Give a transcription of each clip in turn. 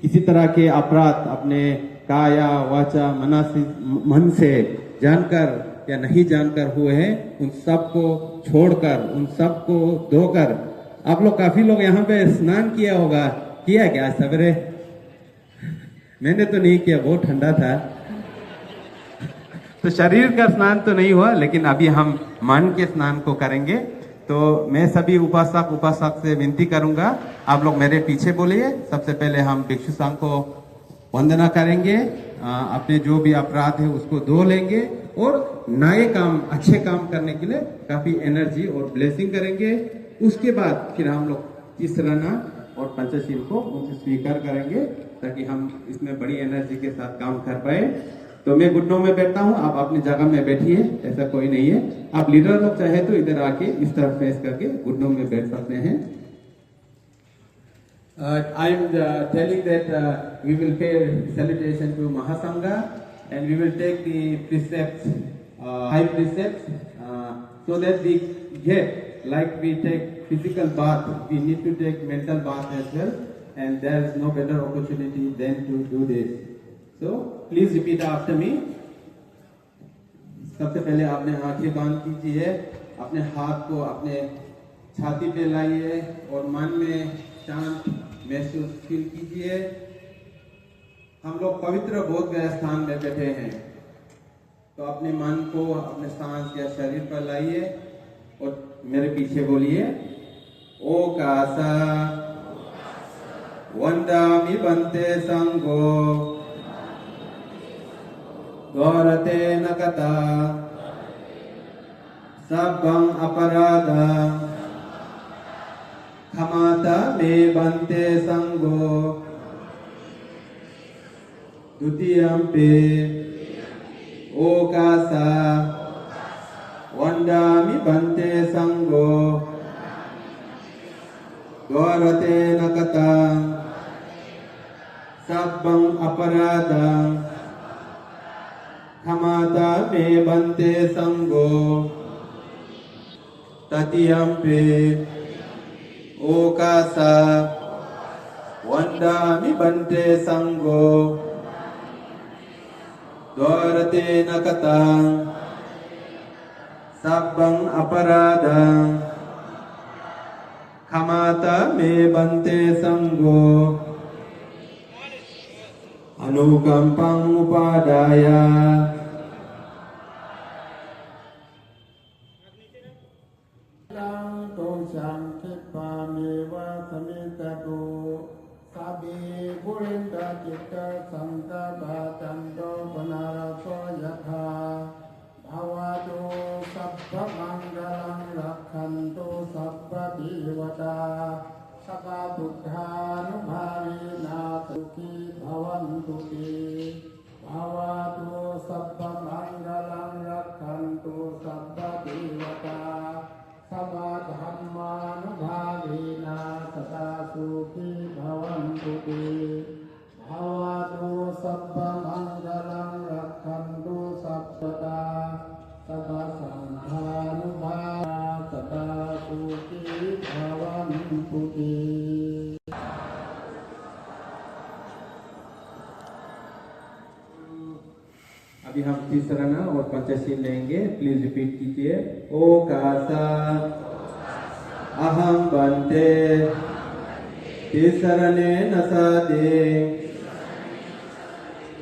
किसी तरह के अपराध अपने काया वाचा मन से जानकर या नहीं जानकर हुए हैं, उन सब को छोड़कर, उन सब को धोकर, आप लोग काफी लोग यहाँ पे स्नान किया होगा, किया क्या सवेरे? मैंने तो नहीं किया, बहुत ठंडा था। तो शरीर का स्नान तो नहीं हुआ, लेकिन अभी हम मन के स्नान को करेंगे। तो मैं सभी उपासक से विनती करूंगा, आप लोग मेरे पीछे बोलिए। सबसे पहले हम भिक्षु संघ को वंदना करेंगे, अपने जो भी अपराध है उसको धो लेंगे और नए काम, अच्छे काम करने के लिए काफी एनर्जी और ब्लेसिंग करेंगे। उसके बाद फिर हम लोग इस रना और पंचशील को उनसे स्वीकार करेंगे, ताकि हम इसमें बड़ी एनर्जी के साथ काम कर पाए। तो मैं घुटनों में बैठता हूँ, आप अपनी जगह में बैठिए, ऐसा कोई नहीं है। आप लीडर लोग चाहे तो इधर आके इस तरफ फेस करके घुटनों में बैठ सकते हैं। I am telling that we will pay salutation to Mahasangha, and we will take the precepts, high precepts, so that we get, like we take physical bath, we need to take mental bath as well, and there is no better opportunity than to do this. So please repeat after me. सबसे पहले आपने आंखें बंद कीजिए, अपने हाथ को अपने छाती पे लाइए और मन में शांत महसूस फील कीजिए। हम लोग पवित्र बोध गया स्थान में बैठे हैं, तो अपने मन को अपने सांस या शरीर पर लाइए और मेरे पीछे बोलिए, ओकासा वंदामि बंते संगो गौरते नकता सब्बं अपराधा खमाता मे बंते संगो द्वितीयम्पि ओकासा वंदामि बंते संगो गौरते नकता सब्बं अपराधा खमाता मे बंते संगो तृतीयम्पि ओकासा वंदामि बंते संगो गौरते नकता सब्बं अपराधा खमाता मे बंते संगो अनुकंपं उपादाय अभी हम तीसरा और पंचशील लेंगे। प्लीज रिपीट कीजिए। ओकासा अहम बंते तीसरने नसादे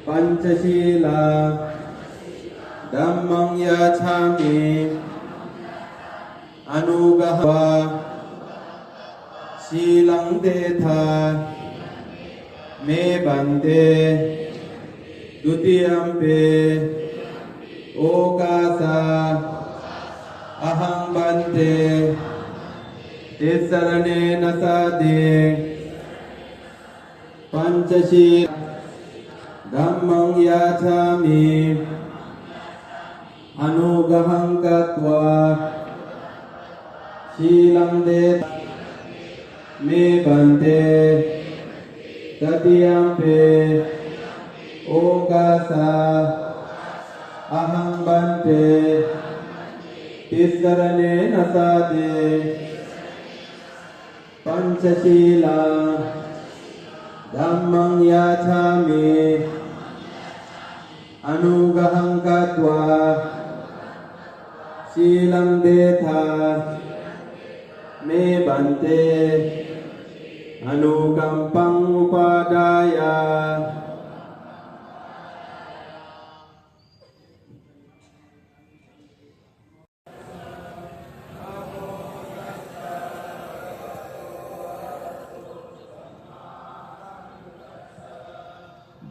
पंचशीला धम्मं याचामि अनुगहवा शीलं देथा मे बंते द्वितीयम्पि ओकासा अहं बंते तीसरनेन साधे पंचशील धम्मं याचामि अनुगहं कृत्वा शीलं देथा मे बंते तृतीयम्पि ओकासा अहं बंते तीसरनेन साधे Panchsheela Dhammang yachami Anugahang katva Silam detha Me bante Anukampang upadaya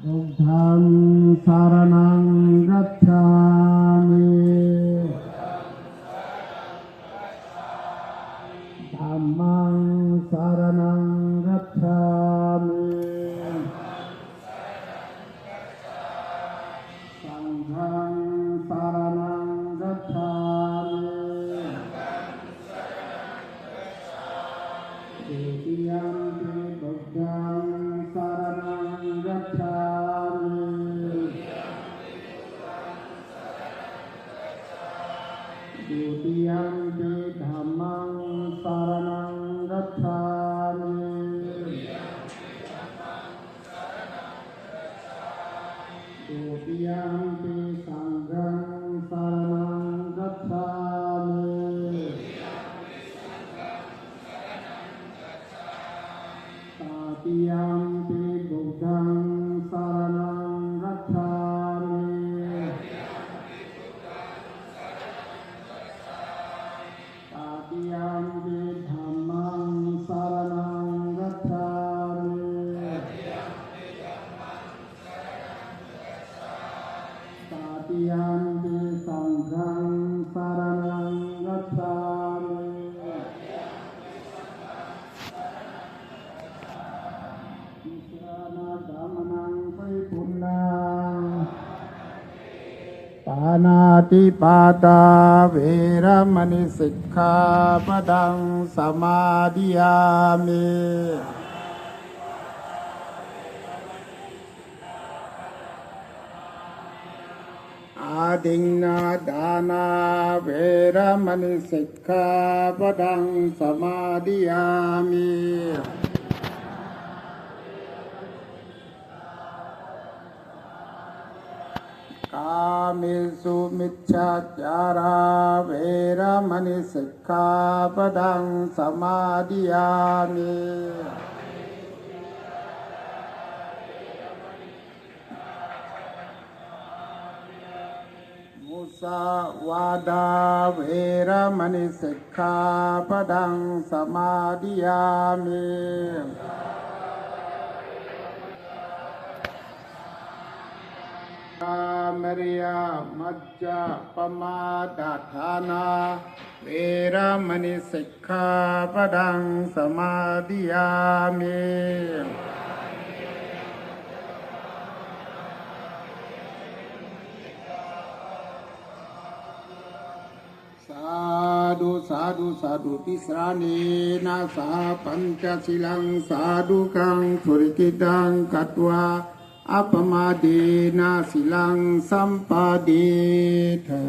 Buddhang saranang gacchami Dhammang saranang gacchami Sanghang saranang gacchami Dutiyampi buddhang saranang gacchami Dutiyampi dhammang saranang gacchami Dutiyampi sanghang saranang gacchami Tatiyampi buddhang saranang gacchami Tatiyampi dhammang saranang gacchami Tatiyampi sanghang saranang gacchami Isana damanang paripunnang Panatipata veramani sikkhapadang samadhiyami Adinna dana veramani sikkhapadang samadhiyami Kamesu miccacara veramani sikkhapadang samadhiyami Musawada veramani sikkhapadang samadhiyami Kamariya majja pamadatthana veramani sikkhapadang samadhiyami Sadhu sadhu sadhu tisranena saha pancasilang sadukang surikidang katwa apamadena silang sampadetha